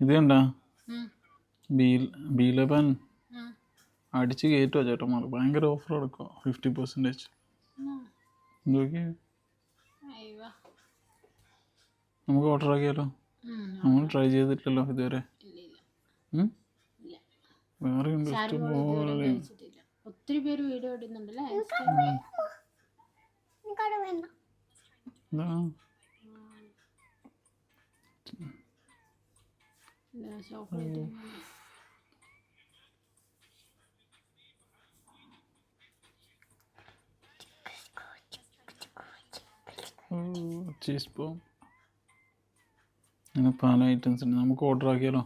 ഇത് കണ്ടാ ബി11 അടിച്ച് കയറ്റുക ചേട്ടന്മാർ. ഭയങ്കര ഓഫർ എടുക്കുക, 50%. നോക്കി നമുക്ക് ഓർഡർ ആക്കിയാലോ? നമ്മൾ ട്രൈ ചെയ്തിട്ടില്ലല്ലോ ഇതുവരെ. വേറെ ഉണ്ട് ഇഷ്ടംപോലെ. ഒത്തിരി പേര് വീഡിയോ ഇടുന്നുണ്ടല്ലേ. ചീസ് ബോം, അങ്ങനെ പല ഐറ്റംസ് ഉണ്ട്. നമുക്ക് ഓർഡർ ആക്കിയാലോ?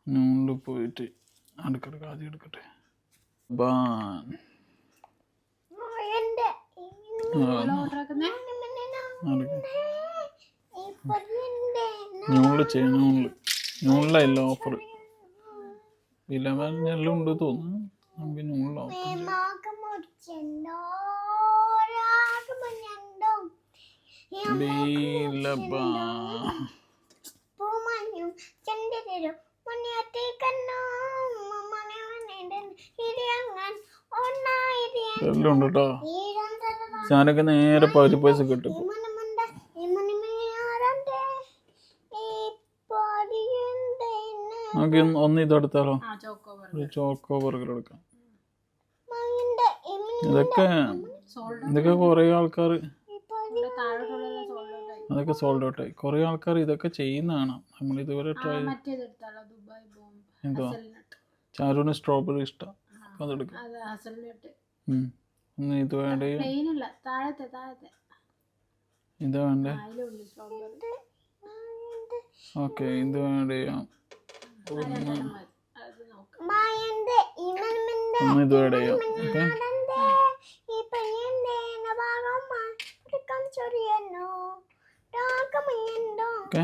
ഞങ്ങൾ പോയിട്ട് അടുക്കടക്ക് ആദ്യം എടുക്കട്ടെ. ഞങ്ങളില്ല ഓഫർ 11 എല്ലാം ഉണ്ട് തോന്നുന്നു. നമുക്ക് ഞങ്ങളുടെ ഓഫർ എല്ലാം ഉണ്ട് കേട്ടോ. ഞാനൊക്കെ നേരെ പകുതി പൈസ കിട്ടും. നമുക്ക് ഒന്ന് ഇതെടുത്താലോ? ഒരു ചോക്കോ ബർഗർ എടുക്കാം. ഇതൊക്കെ കുറേ ആൾക്കാർ അതൊക്കെ സോൾഡ് ഔട്ട് ആയി. കുറേ ആൾക്കാർ ഇതൊക്കെ ചെയ്യുന്നതാണ്. നമ്മൾ ഇതുവരെ ട്രൈ എന്തുവാ? ചാരുവിന് സ്ട്രോബെറി ഇഷ്ടം, അപ്പം അതെടുക്കാം. ഒന്ന് ഇത് വേണ്ടേ? ഇത് വേണ്ടേ? ഓക്കെ, ഇത് വേണ്ടേ? ഒന്ന് ഇത് വേണ്ട ചെയ്യാം. ഓക്കെ,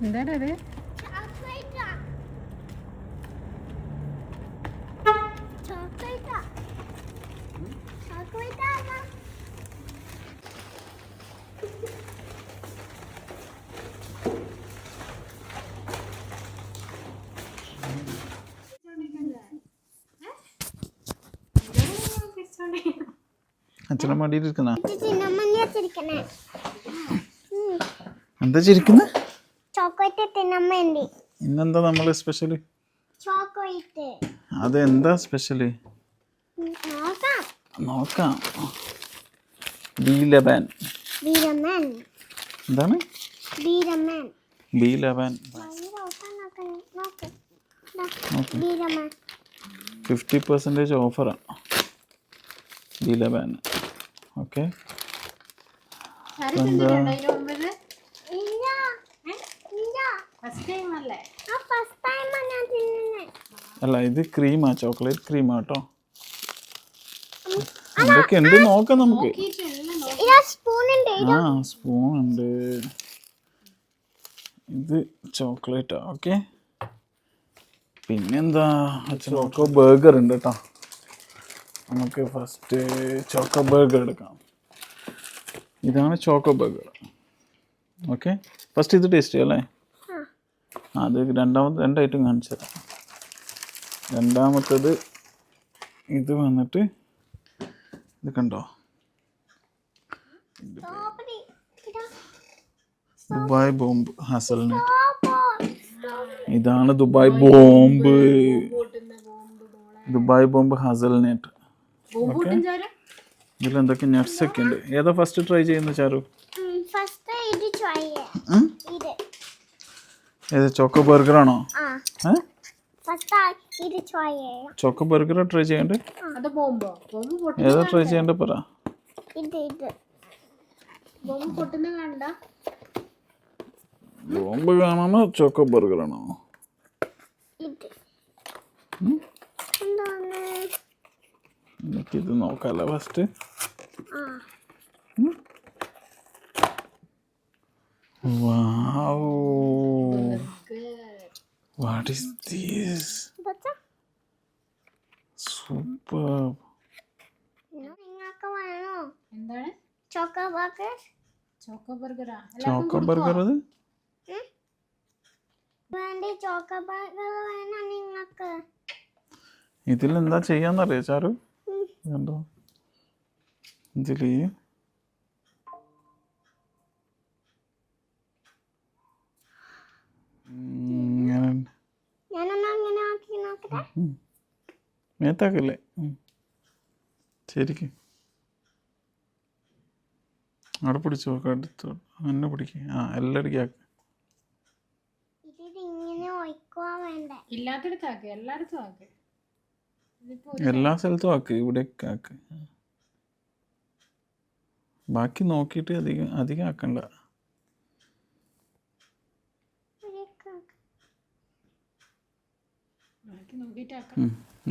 എന്താണത്? അച്ഛനെ മടിയിലിരിക്കുന്ന എന്താ ചിരിക്കുന്ന? ഇന്നെന്താ നമ്മള് സ്പെഷ്യല്? അതെന്താ സ്പെഷ്യല് നോക്കാം. B11 എന്താണ്? B11 50% ഓഫറാണ് B11. ഓക്കെ, അല്ല ഇത് ക്രീമാ, ചോക്ലേറ്റ് ക്രീമാ കേട്ടോ. എന്തൊക്കെ ഉണ്ട് നോക്കാം നമുക്ക്. സ്പൂൺ ഉണ്ട്. ഇത് ചോക്ലേറ്റാ. ഓക്കെ, പിന്നെന്താ? ചോക്കോ ബർഗർ ഉണ്ട് കേട്ടോ. നമുക്ക് ഫസ്റ്റ് ചോക്കോ ബർഗർ എടുക്കാം. ഇതാണ് ചോക്കോ ബർഗർ. ഓക്കെ, ഫസ്റ്റ് ഇത് ടേസ്റ്റ് ചെയ്യാം അല്ലേ? അത് രണ്ട് ഐറ്റം കാണിച്ചു തരാം. രണ്ടാമത്തത് ഇത് വന്നിട്ട് ഇത് കണ്ടോ, ദുബായ് ബോംബ് ഹസൽനട്ട്. ഇതാണ് Dubai bomb, Dubai bomb hazelnut. Okay, ഇതിൽ എന്തൊക്കെ നട്ട്സ് ഒക്കെ ഉണ്ട്. ഏതാ ഫസ്റ്റ് ട്രൈ ചെയ്യുന്ന ചാരു? ഏത് ചോക്കോ ബർഗർ ആണോ? ചോക്കോ ബർഗർ ട്രൈ ചെയ്യണ്ടേ? ഏതാ ട്രൈ ചെയ്യണ്ടേ പറ. ബോംബ് കാണാനോ ചോക്കോ ബർഗർ ആണോ? എനിക്കിത് നോക്കാലോ first. Wow. What is this? Superb. എന്താണ് ചോക്കോ ബർഗർ? ചോക്കോ ബർഗറാ? ചോക്കോ ബർഗർ അത് വേണ്ടി ചോക്കോ ബർഗർ വേണം നിങ്ങൾക്ക്. ഇതിൽ എന്താ ചെയ്യാന്നറിയോ ചാരു? കണ്ടോ, ഇതില് ഞാനൊന്ന് അങ്ങനെ ആക്കി നോക്കട്ടെ. മേത്താക്കല്ലേ, ശരിക്ക് അവിടെ പിടിച്ചോ, എടുത്തോ, അങ്ങനെ പിടിക്ക. എല്ലായിടക്കും ആക്ക്. ഇങ്ങനെ ഒഴിക്കുക വേണ്ടേ? ഇല്ലാത്തടത്താക്ക്, എല്ലായിടത്തും ആക്ക്. എല്ലാ സ്ഥലത്തും ആക്ക്, ഇവിടെയൊക്കെ ആക്ക്. ബാക്കി നോക്കിയിട്ട് അധികം ആക്കണ്ട.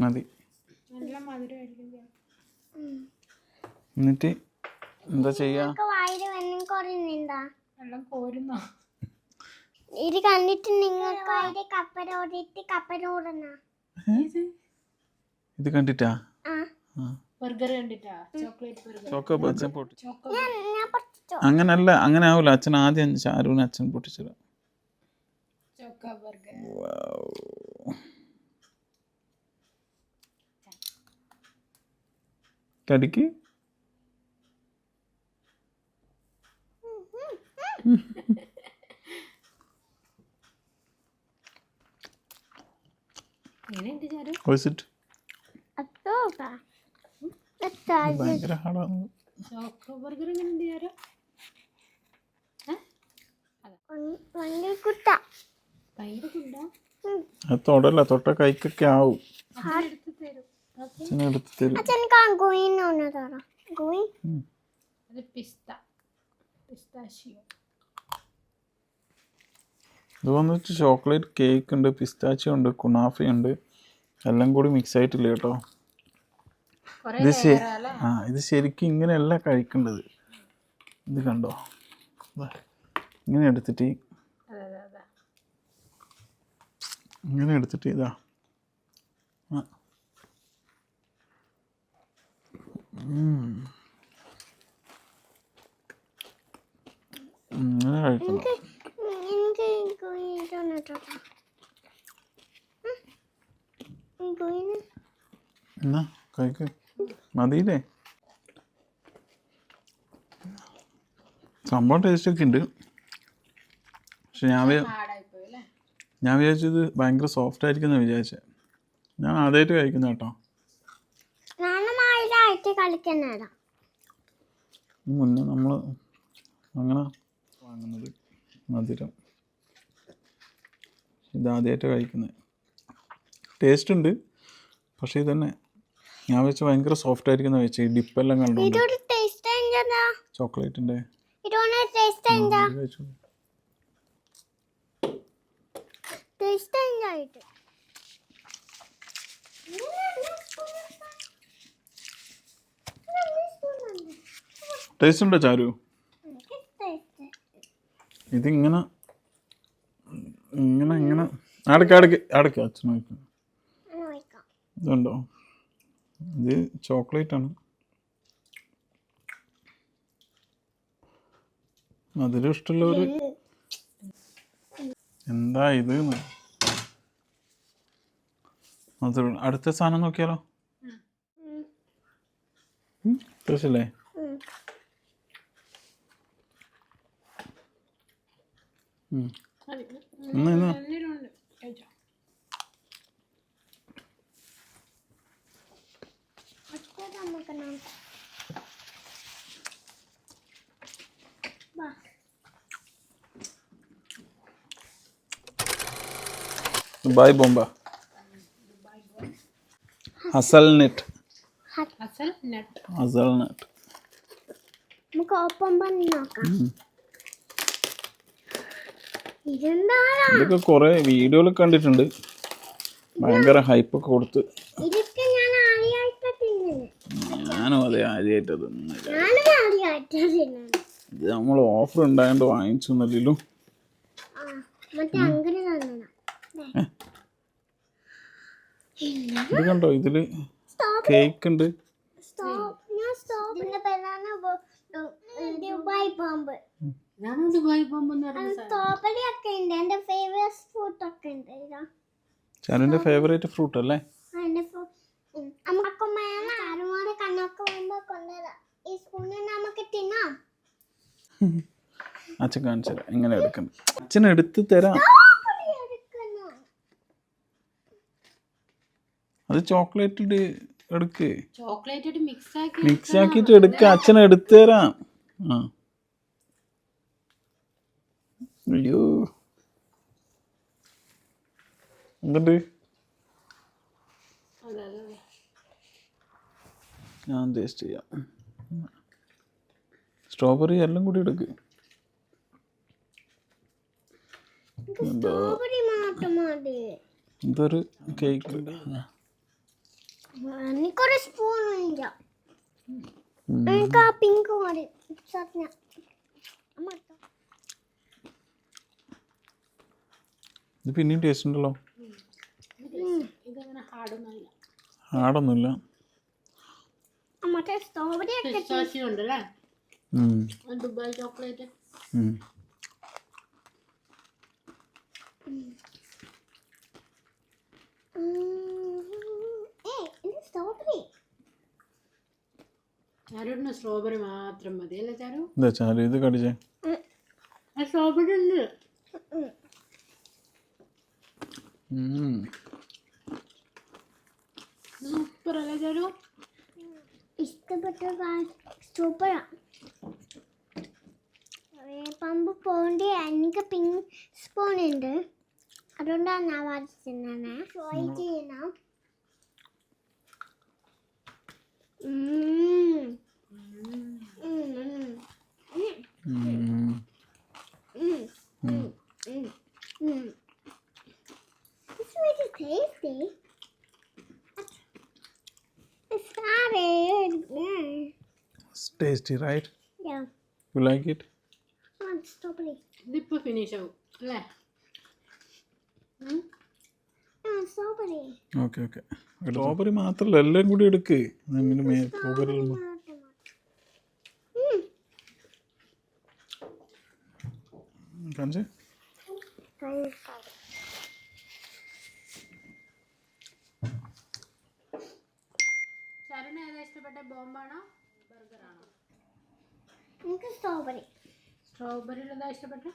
മതി. നല്ല മധുരമായിരിക്കും. എന്നിട്ട് എന്താ ചെയ്യാ? വായിൽ വെള്ളം കുറയുന്നുണ്ടാ? വെള്ളം കോരുന്നോ? ഇത് കണ്ടിട്ട് നിങ്ങൾക്ക് അതിന്റെ കപ്പലോടിട്ട് കപ്പലോടണ. ഇത് കണ്ടിട്ടാ? ബർഗർ കണ്ടിട്ടാ? Chocolate burger. ചോക്കോ ബർഗർ പൊട്ടി. ഞാൻ പൊട്ടിച്ചോ? അങ്ങനല്ല, അങ്ങനെ ആവൂല. അച്ഛൻ ആദ്യം ചാരുവിന് അച്ഛൻ പൊട്ടിച്ചത്. Choco burger. ഇങ്ങനെ കടിക്ക്. ഉണ്ട് ചാരു. ഭയങ്കര ഹാർഡാണ്. ചോക്കോ ബർഗർ എങ്ങനെ ഉണ്ട് ചാരു? ഭയങ്കര കുണ്ടാ. അത് തൊടല്ല, തൊട്ട കൈക്കൊക്കെ ആവും. എടുത്ത് തരും. അച്ഛനെടുത്ത് തരും. അത് പിസ്താഷിയോ. ഇത് വന്നിട്ട് ചോക്ലേറ്റ് കേക്ക് ഉണ്ട്, പിസ്താച്ചിയോ ഉണ്ട്, കുനാഫ ഉണ്ട്, എല്ലാം കൂടി മിക്സ് ആയിട്ടില്ല കേട്ടോ. ഇത് ശരിക്കും ഇങ്ങനെയല്ല കഴിക്കേണ്ടത്. ഇത് കണ്ടോ, ഇങ്ങനെ എടുത്തിട്ട് ഇതാ ഇങ്ങനെ കഴിക്കണം. എന്നാ കഴിക്ക്, മതിയില്ലേ? സംഭവം ടേസ്റ്റ് ഒക്കെ ഉണ്ട്. പക്ഷെ ഞാൻ വിചാരിച്ചത് ഭയങ്കര സോഫ്റ്റ് ആയിരിക്കും എന്ന് വിചാരിച്ചത്. ഞാൻ ആദ്യമായിട്ട് കഴിക്കുന്ന കേട്ടോ. മുന്നേ നമ്മൾ അങ്ങനെ വാങ്ങുന്നത് മധുരം, ഇതാദ്യമായിട്ട് കഴിക്കുന്നത്. ടേസ്റ്റ് ഉണ്ട്, പക്ഷേ ഇതന്നെ ഞാൻ വെച്ച് ഭയങ്കര സോഫ്റ്റ് ആയിരിക്കുന്ന വെച്ച്. ഈ ഡിപ്പെല്ലാം കണ്ടു ചോക്ലേറ്റിൻ്റെ. ടേസ്റ്റ് ഉണ്ടോ ചാരു? ഇതിങ്ങനെ ഇങ്ങനെ ഇങ്ങനെ അടയ്ക്ക് അച്ഛൻ നോക്കും. ഇതുണ്ടോ, ഇത് ചോക്ലേറ്റ് ആണ്. മധുരം ഇഷ്ടമുള്ളവർ എന്താ ഇത് മധുരം. അടുത്ത സാധനം നോക്കിയാലോ? ടേസ്റ്റല്ലേ? ഇന്ന് നല്ലൊരുണ്ട് കഴിച്ചോ. Dubai Bomba hazelnut. അസൽ നട്ട്. ഹസൽനട്ട്. നമുക്ക് ഒപ്പം പറഞ്ഞ് നോക്കാം. ഇതെന്താണ്? ഇതൊക്കെ കുറെ വീഡിയോയിൽ കണ്ടിട്ടുണ്ട്, ഭയങ്കര ഹൈപ്പൊക്കെ കൊടുത്ത്. ഇതൊക്കെ ഞാൻ ആദ്യമായിട്ട് തിന്നുന്നത്. ഞാനും അതെ ആദ്യമായിട്ട് തിന്നുന്നില്ല. ഞാനും ആദ്യമായിട്ട് തിന്നുന്നത്. ഇത് നമ്മൾ ഓഫർ ഉണ്ടായതുകൊണ്ട് വാങ്ങിച്ചൊന്നുമില്ലല്ലോ. മറ്റേ അങ്ങനെ തന്നതാ. ഇത് കണ്ടോ, ഇതില് കേക്ക് ഉണ്ട്. Dubai bomb. ഇതാണ് ദുബായ് ബോംബ് എന്ന് പറയുന്നത്. സ്ട്രോബെറി ഒക്കെ ഉണ്ട്. എന്റെ ഫേവറേറ്റ് ഫ്രൂട്ട് ഒക്കെ ഉണ്ട്. ചാനുവിന്റെ ഫേവറേറ്റ് ഫ്രൂട്ട് അല്ലേ? അമ്മമാരെ കണ്ണൊക്കെ വരുമ്പോ കൊണ്ടുവരാം. ഈ സ്പൂണിൽ നമുക്ക് തിന്നാം. അച്ഛൻ കാണിച്ചു തരാം എങ്ങനെ എടുക്കണം. അച്ഛൻ എടുത്ത് തരാം. അത് ചോക്ലേറ്റ് എടുക്ക്. ചോക്ലേറ്റ് മിക്സ് ആക്കിയിട്ട് എടുക്ക. അച്ഛൻ എടുത്തു തരാം. ആ അയ്യോ എന്നിട്ട് ഞാൻ ടേസ്റ്റ് ചെയ്യാം. സ്ട്രോബെറി എല്ലാം കൂടി എടുക്ക്. സ്ട്രോബെറി മാത്രം മതി. ഇതൊരു കേക്ക്. എനിക്കൊരു സ്പൂൺ ഇല്ല. എനിക്ക് ആ പിങ്ക് മതി. ഇത് പിന്നെയും ടേസ്റ്റ് ഉണ്ടല്ലോ. ഇതങ്ങനെ ഹാർഡൊന്നുമില്ല. ഹാർഡൊന്നുമില്ല. മറ്റേ സ്ട്രോബെറി ഒക്കെ ഉണ്ടല്ലേ ദുബായ് ചോക്ലേറ്റ്. സ്ട്രോബെറി ചാരുവിന് സ്ട്രോബെറി മാത്രം മതി അല്ലേ ചാരു? എന്താ ചാരു ഇത് കടിച്ചേ? സ്ട്രോബെറി ഉണ്ട്. സൂപ്പർ അല്ലേ ചാരു? ഇഷ്ടപ്പെട്ട സൂപ്പറാ. പമ്പ് പോകേണ്ടി എനിക്ക് പിങ്ക് സ്പൂൺ ഉണ്ട്. അതുകൊണ്ടാണ് ഞാൻ വാങ്ങിച്ചിരുന്നത്. ട്രൈ ചെയ്യണം. It's really tasty. It's not it. It's tasty, right? Yeah. You like it? Want strawberry? ഇതിപ്പോ ഫിനിഷ് ആവും അല്ലേ? Strawberry. Okay okay. സ്ട്രോബെറി മാത്രമല്ല എല്ലാം കൂടി എടുക്ക്. കാണിച്ചേ. ചാരുവിന് ഏതാ ഇഷ്ടപ്പെട്ട? ബോംബാണോ ബർഗറാണോ? എനിക്ക് സ്ട്രോബെറി. സ്ട്രോബെറിയിൽ ഏതാ ഇഷ്ടപ്പെട്ട?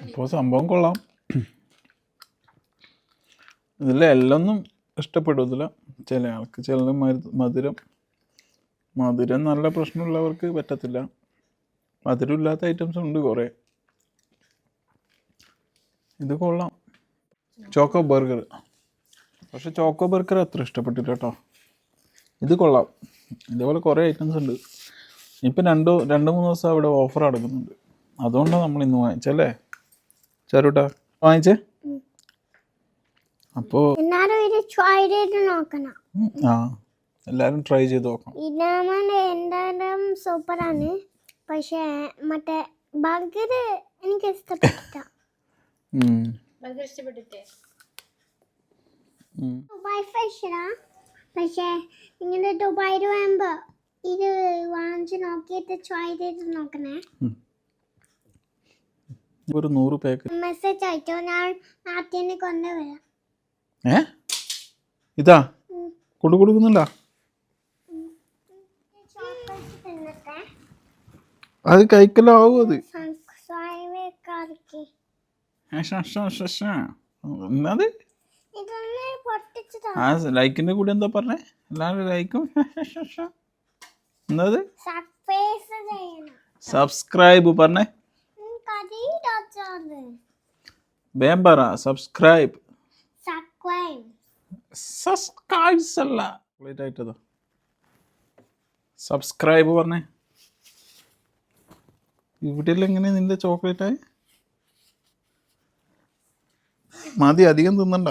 ഇപ്പോൾ സംഭവം കൊള്ളാം. ഇതിൽ എല്ലൊന്നും ഇഷ്ടപ്പെടുന്നില്ല. ചില ആൾക്ക് ചില മധുരം നല്ല പ്രശ്നമുള്ളവർക്ക് പറ്റത്തില്ല. മധുരമില്ലാത്ത ഐറ്റംസ് ഉണ്ട് കുറേ. ഇത് കൊള്ളാം. Choco burger. പക്ഷെ ചോക്കോ ബർഗർ അത്ര ഇഷ്ടപ്പെട്ടില്ല കേട്ടോ. ഇത് കൊള്ളാം. ഇതേപോലെ കുറേ ഐറ്റംസ് ഉണ്ട്. ഇപ്പം രണ്ട് മൂന്ന് ദിവസം അവിടെ ഓഫർ നടക്കുന്നുണ്ട്. അതുകൊണ്ടാണ് നമ്മൾ ഇന്ന് വാങ്ങിച്ചല്ലേ ചാരുട്ടാ? വാങ്ങിച്ചേ? അപ്പോൾ എന്നാലും ഇത് ട്രൈ ചെയ്ത് നോക്കണം. ആ എല്ലാവരും ട്രൈ ചെയ്ത് നോക്കണം. ഇനാമൻ എന്തായാലും സൂപ്പറാണ്. പക്ഷേ മറ്റേ ബർഗർ എനിക്ക് ഇഷ്ടപ്പെട്ടില്ല. ബർഗർ ഇഷ്ടപ്പെട്ടിട്ടേ? ദുബായ് ഫിഷാ. പക്ഷേ ഇങ്ങനെ ദുബായിൽ വരുമ്പോൾ ഇത് വാങ്ങിച്ച് നോക്കിയിട്ട് ട്രൈ ചെയ്ത് നോക്കണേ. ഒരു 100 പാക്കറ്റ്. മെസ്സേജ് അയച്ചോ, ഞാൻ നാട്ടിൽ കൊണ്ടുവരാം. ഇതാ കൊടുക്കുന്നുണ്ടാ? ചോക്ലേറ്റ് തിന്നട്ടെ. അത് കഴിക്കലാവും അത്. സബ്സ്ക്രൈബർക്കാർക്ക് എന്നത് ഇതൊന്ന് പൊട്ടിച്ചതാ. ആ ലൈക്കിന്റെ കൂടെ എന്താ പറഞ്ഞേ? എല്ലാവരും ലൈക്കും എന്നത് സബ്സ്ക്രൈബ് ചെയ്യണം. സബ്സ്ക്രൈബ് പറഞ്ഞേ. കടിയിടാച്ചാല് വേം പറ. സബ്സ്ക്രൈബ്. സബ്സ്ക്രൈബ്. സബ്സ്ക്രൈബ്സ് അല്ല ലേറ്റ് ആയിട്ടതാ. സബ്സ്ക്രൈബ് പറഞ്ഞേ. ഇവിടെ എങ്ങനെ നിന്റെ ചോക്ലേറ്റ് ആയി? മതി, അധികം തിന്നണ്ട.